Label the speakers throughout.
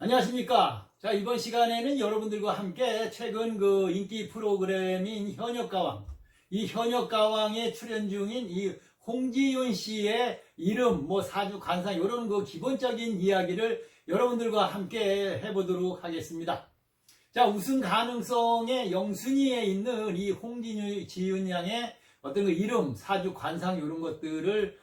Speaker 1: 안녕하십니까. 자, 이번 시간에는 여러분들과 함께 최근 그 인기 프로그램인 현역가왕, 이 현역가왕에 출연 중인 이 홍지윤 씨의 이름, 사주, 관상, 이런 그 기본적인 이야기를 여러분들과 함께 해보도록 하겠습니다. 자, 우승 가능성의 영순위에 있는 이 홍지윤 양의 어떤 그 이름, 사주, 관상, 이런 것들을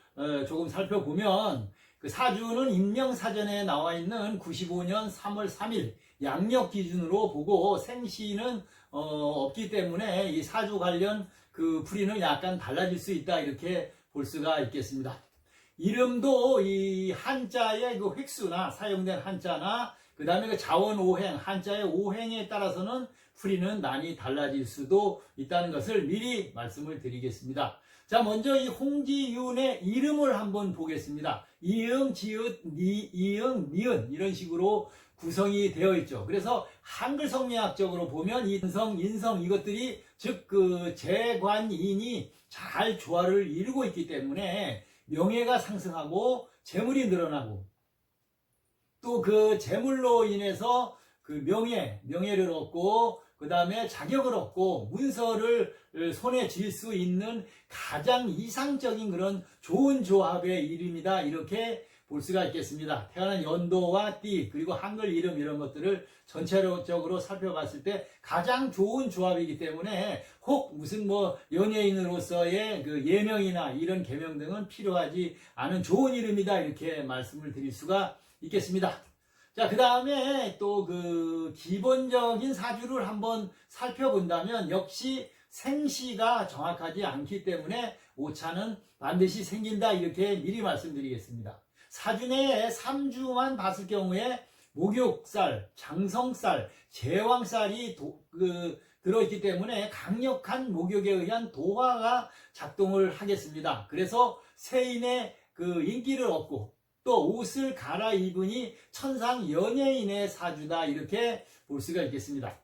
Speaker 1: 조금 살펴보면, 그 사주는 인명사전에 나와 있는 95년 3월 3일 양력 기준으로 보고 생시는 없기 때문에 이 사주 관련 그 풀이는 약간 달라질 수 있다, 이렇게 볼 수가 있겠습니다. 이름도 이 한자의 그 획수나 사용된 한자나 그 다음에 그 자원오행, 한자의 오행에 따라서는 풀이는 많이 달라질 수도 있다는 것을 미리 말씀을 드리겠습니다. 자, 먼저 이 홍지윤의 이름을 한번 보겠습니다. 이응, 지읒, 이응, 니은 이런 식으로 구성이 되어 있죠. 그래서 한글 성리학적으로 보면 인성, 인성 이것들이 즉 그 재관인이 잘 조화를 이루고 있기 때문에 명예가 상승하고 재물이 늘어나고 또 그 재물로 인해서 그 명예를 얻고 그 다음에 자격을 얻고 문서를 손에 쥘 수 있는 가장 이상적인 그런 좋은 조합의 이름이다, 이렇게 볼 수가 있겠습니다. 태어난 연도와 띠 그리고 한글 이름 이런 것들을 전체적으로 살펴봤을 때 가장 좋은 조합이기 때문에 혹 무슨 연예인으로서의 그 예명이나 이런 계명 등은 필요하지 않은 좋은 이름이다, 이렇게 말씀을 드릴 수가 있겠습니다. 자, 그 다음에 또 그 기본적인 사주를 한번 살펴본다면 역시 생시가 정확하지 않기 때문에 오차는 반드시 생긴다, 이렇게 미리 말씀드리겠습니다. 사주 내에 3주만 봤을 경우에 목욕살, 장성살, 제왕살이 들어있기 때문에 강력한 목욕에 의한 도화가 작동을 하겠습니다. 그래서 세인의 그 인기를 얻고 또 옷을 갈아입으니 천상 연예인의 사주다, 이렇게 볼 수가 있겠습니다.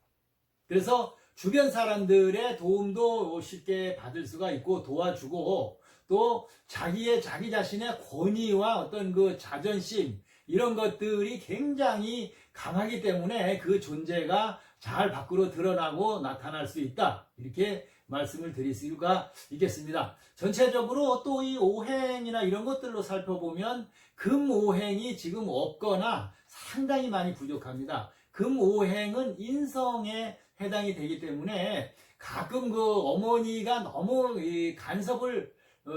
Speaker 1: 그래서 주변 사람들의 도움도 쉽게 받을 수가 있고 도와주고 또 자기 자신의 권위와 어떤 그 자존심 이런 것들이 굉장히 강하기 때문에 그 존재가 잘 밖으로 드러나고 나타날 수 있다, 이렇게 말씀을 드릴 수가 있겠습니다. 전체적으로 또 이 오행이나 이런 것들로 살펴보면 금오행이 지금 없거나 상당히 많이 부족합니다. 금오행은 인성에 해당이 되기 때문에 가끔 그 어머니가 너무 간섭을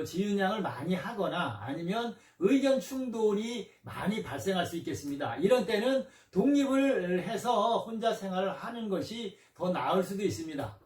Speaker 1: 지은 양을 많이 하거나 아니면 의견 충돌이 많이 발생할 수 있겠습니다. 이런 때는 독립을 해서 혼자 생활을 하는 것이 더 나을 수도 있습니다.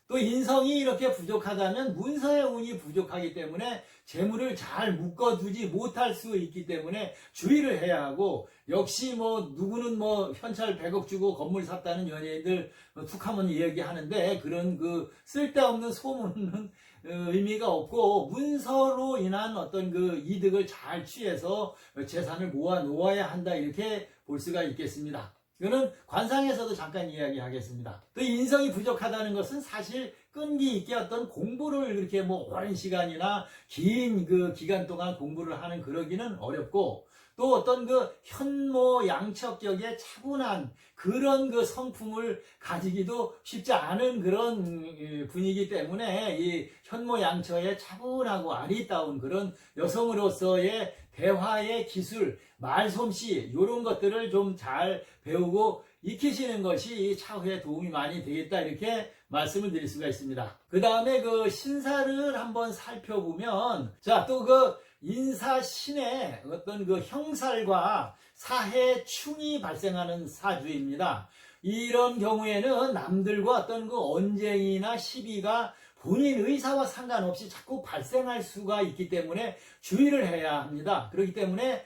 Speaker 1: 또 인성이 이렇게 부족하다면 문서의 운이 부족하기 때문에 재물을 잘 묶어두지 못할 수 있기 때문에 주의를 해야 하고, 역시 누구는 현찰 100억 주고 건물 샀다는 연예인들 툭하면 이야기하는데 그런 그 쓸데없는 소문은 의미가 없고 문서로 인한 어떤 그 이득을 잘 취해서 재산을 모아 놓아야 한다, 이렇게 볼 수가 있겠습니다. 이거는 관상에서도 잠깐 이야기하겠습니다. 또 인성이 부족하다는 것은 사실 끈기 있게 어떤 공부를 이렇게 오랜 시간이나 긴 그 기간 동안 공부를 하는 그러기는 어렵고, 또 어떤 그 현모양처격에 차분한 그런 그 성품을 가지기도 쉽지 않은 그런 분이기 때문에 이 현모양처에 차분하고 아리따운 그런 여성으로서의 대화의 기술, 말솜씨 이런 것들을 좀 잘 배우고 익히시는 것이 차후에 도움이 많이 되겠다, 이렇게 말씀을 드릴 수가 있습니다. 그 다음에 그 신사를 한번 살펴보면, 자, 또 그 인사신의 어떤 그 형살과 사해충이 발생하는 사주입니다. 이런 경우에는 남들과 어떤 그 언쟁이나 시비가 본인 의사와 상관없이 자꾸 발생할 수가 있기 때문에 주의를 해야 합니다. 그렇기 때문에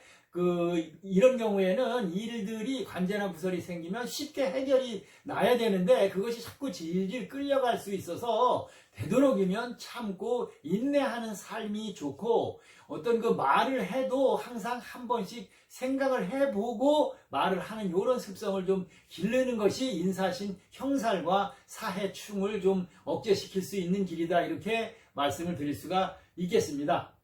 Speaker 1: 이런 경우에는 일들이 관제나 부설이 생기면 쉽게 해결이 나야 되는데 그것이 자꾸 질질 끌려갈 수 있어서 되도록이면 참고 인내하는 삶이 좋고, 어떤 그 말을 해도 항상 한 번씩 생각을 해보고 말을 하는 이런 습성을 좀 기르는 것이 인사신 형살과 사해충을 좀 억제시킬 수 있는 길이다, 이렇게 말씀을 드릴 수가 있겠습니다.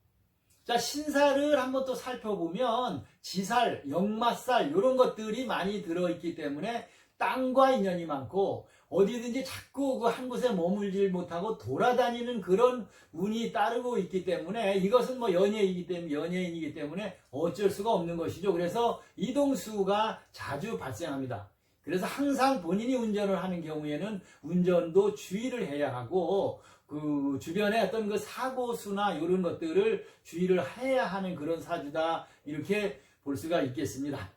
Speaker 1: 자, 신살을 한번 또 살펴보면 지살, 역마살 이런 것들이 많이 들어있기 때문에 땅과 인연이 많고 어디든지 자꾸 그 한 곳에 머물질 못하고 돌아다니는 그런 운이 따르고 있기 때문에 이것은 뭐 연예인이기 때문에 어쩔 수가 없는 것이죠. 그래서 이동수가 자주 발생합니다. 그래서 항상 본인이 운전을 하는 경우에는 운전도 주의를 해야 하고 그 주변에 어떤 그 사고수나 이런 것들을 주의를 해야 하는 그런 사주다 이렇게 볼 수가 있겠습니다.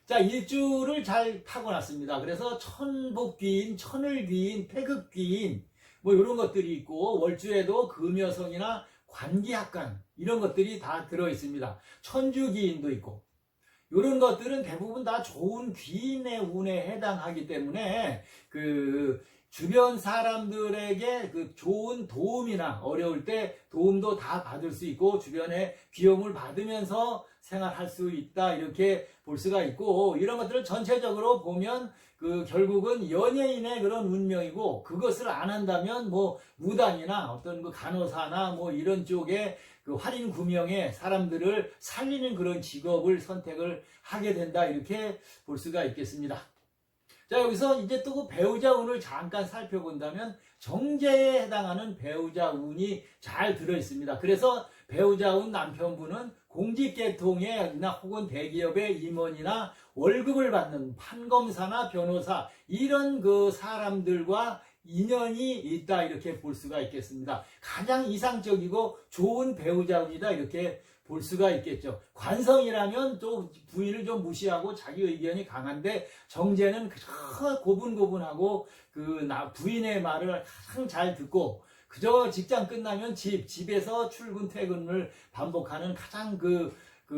Speaker 1: 자, 일주를 잘 타고났습니다. 그래서 천복귀인, 천을귀인, 태극귀인 뭐 이런 것들이 있고 월주에도 금여성이나 관기합관 이런 것들이 다 들어있습니다. 천주귀인도 있고 이런 것들은 대부분 다 좋은 귀인의 운에 해당하기 때문에 그 주변 사람들에게 그 좋은 도움이나 어려울 때 도움도 다 받을 수 있고 주변에 귀여움을 받으면서 생활할 수 있다 이렇게 볼 수가 있고 이런 것들을 전체적으로 보면 그 결국은 연예인의 그런 운명이고 그것을 안 한다면 뭐 무당이나 어떤 그 간호사나 뭐 이런 쪽에 그 활인 구명의 사람들을 살리는 그런 직업을 선택을 하게 된다 이렇게 볼 수가 있겠습니다. 자, 여기서 이제 또 그 배우자 운을 잠깐 살펴본다면 정제에 해당하는 배우자 운이 잘 들어있습니다. 그래서 배우자 운 남편분은 공직계통이나 혹은 대기업의 임원이나 월급을 받는 판검사나 변호사 이런 그 사람들과 인연이 있다 이렇게 볼 수가 있겠습니다. 가장 이상적이고 좋은 배우자 운이다 이렇게 볼 수가 있겠죠. 관성이라면 또 부인을 좀 무시하고 자기 의견이 강한데 정제는 그저 고분고분하고 그 부인의 말을 가장 잘 듣고 그저 직장 끝나면 집에서 출근 퇴근을 반복하는 가장 그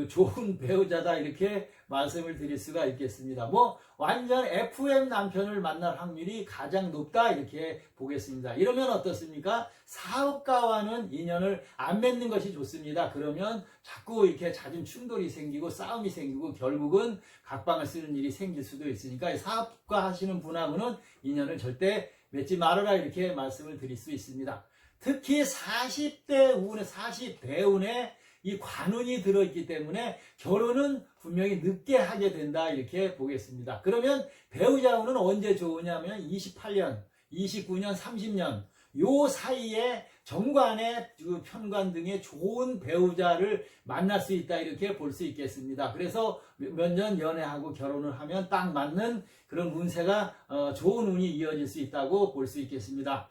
Speaker 1: 좋은 배우자다 이렇게 말씀을 드릴 수가 있겠습니다. 뭐 완전 FM 남편을 만날 확률이 가장 높다 이렇게 보겠습니다. 이러면 어떻습니까? 사업가와는 인연을 안 맺는 것이 좋습니다. 그러면 자꾸 이렇게 잦은 충돌이 생기고 싸움이 생기고 결국은 각방을 쓰는 일이 생길 수도 있으니까 사업가 하시는 분하고는 인연을 절대 맺지 말아라 이렇게 말씀을 드릴 수 있습니다. 특히 40대 운에 40대운에 이 관운이 들어있기 때문에 결혼은 분명히 늦게 하게 된다 이렇게 보겠습니다. 그러면 배우자 운은 언제 좋으냐면 28년, 29년, 30년 요 사이에 정관의 편관 등의 좋은 배우자를 만날 수 있다 이렇게 볼 수 있겠습니다. 그래서 몇 년 연애하고 결혼을 하면 딱 맞는 그런 운세가 좋은 운이 이어질 수 있다고 볼 수 있겠습니다.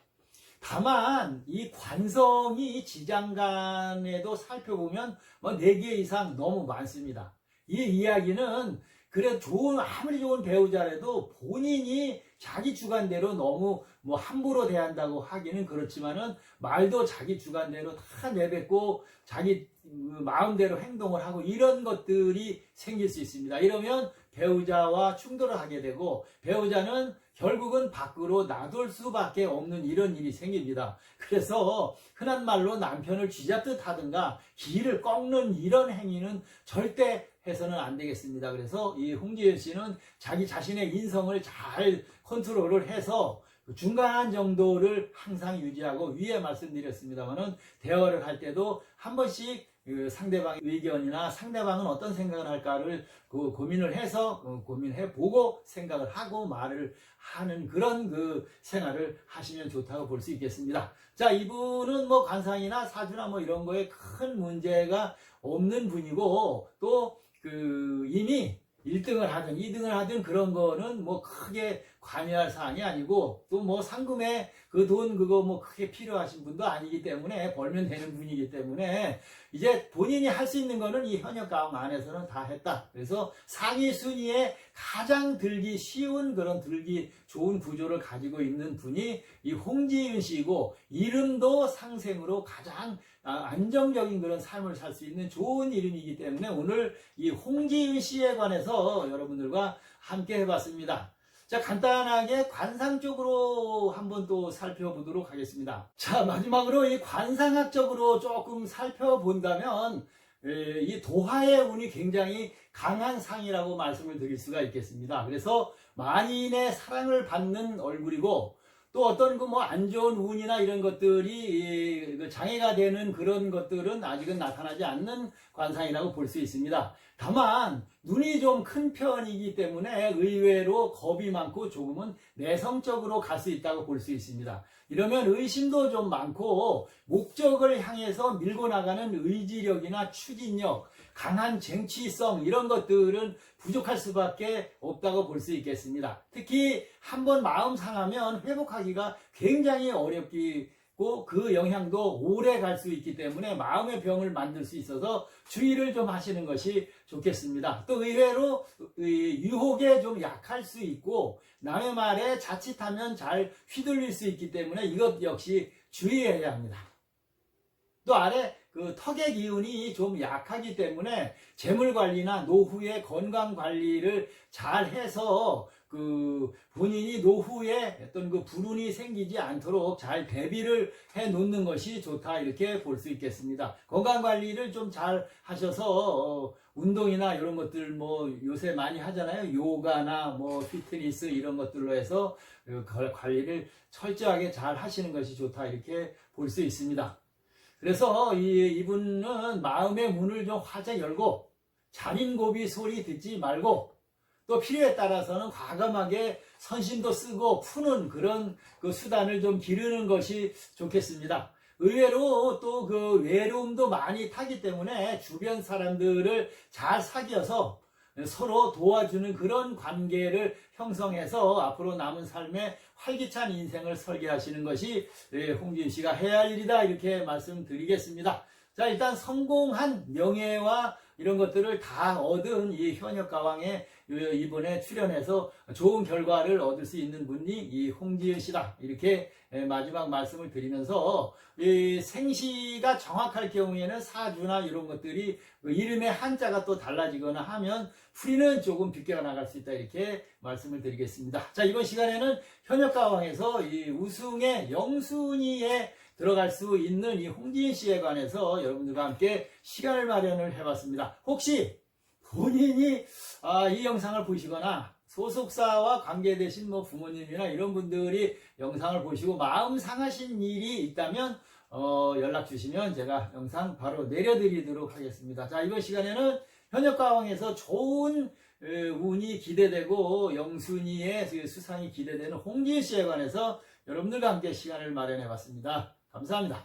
Speaker 1: 다만 이 관성이 지장간에도 살펴보면 뭐 4개 이상 너무 많습니다. 이 이야기는 그래 아무리 좋은 배우자라도 본인이 자기 주관대로 너무 뭐 함부로 대한다고 하기는 그렇지만은 말도 자기 주관대로 다 내뱉고 자기 마음대로 행동을 하고 이런 것들이 생길 수 있습니다. 이러면 배우자와 충돌을 하게 되고 배우자는 결국은 밖으로 놔둘 수밖에 없는 이런 일이 생깁니다. 그래서 흔한 말로 남편을 쥐잡듯 하든가 기를 꺾는 이런 행위는 절대 해서는 안 되겠습니다. 그래서 이 홍지연 씨는 자기 자신의 인성을 잘 컨트롤을 해서 중간 정도를 항상 유지하고 위에 말씀드렸습니다만은 대화를 할 때도 한 번씩 상대방의 의견이나 상대방은 어떤 생각을 할까를 고민을 해서 고민해 보고 생각을 하고 말을 하는 그런 생활을 하시면 좋다고 볼 수 있겠습니다. 자, 이분은 뭐 관상이나 사주나 뭐 이런 거에 큰 문제가 없는 분이고 또 이미 1등을 하든 2등을 하든 그런 거는 뭐 크게 관여할 사항이 아니고 또 뭐 상금에 그 돈 그거 뭐 크게 필요하신 분도 아니기 때문에 벌면 되는 분이기 때문에 이제 본인이 할 수 있는 거는 이 현역가왕 안에서는 다 했다. 그래서 상위 순위에 가장 들기 쉬운 그런 들기 좋은 구조를 가지고 있는 분이 이 홍지윤 씨이고 이름도 상생으로 가장 안정적인 그런 삶을 살 수 있는 좋은 이름이기 때문에 오늘 이 홍지윤 씨에 관해서 여러분들과 함께 해봤습니다. 자, 간단하게 관상 쪽으로 한번 또 살펴보도록 하겠습니다. 자, 마지막으로 이 관상학적으로 조금 살펴본다면 이 도화의 운이 굉장히 강한 상이라고 말씀을 드릴 수가 있겠습니다. 그래서 만인의 사랑을 받는 얼굴이고 또 어떤 그 뭐 안 좋은 운이나 이런 것들이 그 장애가 되는 그런 것들은 아직은 나타나지 않는 관상이라고 볼 수 있습니다. 다만 눈이 좀 큰 편이기 때문에 의외로 겁이 많고 조금은 내성적으로 갈 수 있다고 볼 수 있습니다. 이러면 의심도 좀 많고 목적을 향해서 밀고 나가는 의지력이나 추진력, 강한 쟁취성 이런 것들은 부족할 수밖에 없다고 볼 수 있겠습니다. 특히 한번 마음 상하면 회복하기가 굉장히 어렵고 그 영향도 오래 갈 수 있기 때문에 마음의 병을 만들 수 있어서 주의를 좀 하시는 것이 좋겠습니다. 또 의외로 유혹에 좀 약할 수 있고 남의 말에 자칫하면 잘 휘둘릴 수 있기 때문에 이것 역시 주의해야 합니다. 또 아래 그 턱의 기운이 좀 약하기 때문에 재물 관리나 노후의 건강 관리를 잘 해서 그 본인이 노후에 어떤 그 불운이 생기지 않도록 잘 대비를 해 놓는 것이 좋다 이렇게 볼 수 있겠습니다. 건강 관리를 좀 잘 하셔서 운동이나 이런 것들 뭐 요새 많이 하잖아요. 요가나 뭐 피트니스 이런 것들로 해서 그 관리를 철저하게 잘 하시는 것이 좋다 이렇게 볼 수 있습니다. 그래서 이분은 마음의 문을 좀 활짝 열고 자민고비 소리 듣지 말고 또 필요에 따라서는 과감하게 선심도 쓰고 푸는 그런 그 수단을 좀 기르는 것이 좋겠습니다. 의외로 또 그 외로움도 많이 타기 때문에 주변 사람들을 잘 사귀어서 서로 도와주는 그런 관계를 형성해서 앞으로 남은 삶에 활기찬 인생을 설계하시는 것이 홍진 씨가 해야 할 일이다 이렇게 말씀드리겠습니다. 자, 일단 성공한 명예와 이런 것들을 다 얻은 이 현역가왕에 이번에 출연해서 좋은 결과를 얻을 수 있는 분이 이 홍지은 씨다 이렇게 마지막 말씀을 드리면서 이 생시가 정확할 경우에는 사주나 이런 것들이 이름의 한자가 또 달라지거나 하면 풀이는 조금 비껴 나갈 수 있다 이렇게 말씀을 드리겠습니다. 자, 이번 시간에는 현역가왕에서 이 우승의 영순위에 들어갈 수 있는 이 홍지은 씨에 관해서 여러분들과 함께 시간을 마련을 해봤습니다. 혹시 본인이 이 영상을 보시거나 소속사와 관계되신 뭐 부모님이나 이런 분들이 영상을 보시고 마음 상하신 일이 있다면 연락 주시면 제가 영상 바로 내려드리도록 하겠습니다. 자, 이번 시간에는 현역가왕에서 좋은 운이 기대되고 영순위의 수상이 기대되는 홍지은 씨에 관해서 여러분들과 함께 시간을 마련해 봤습니다. 감사합니다.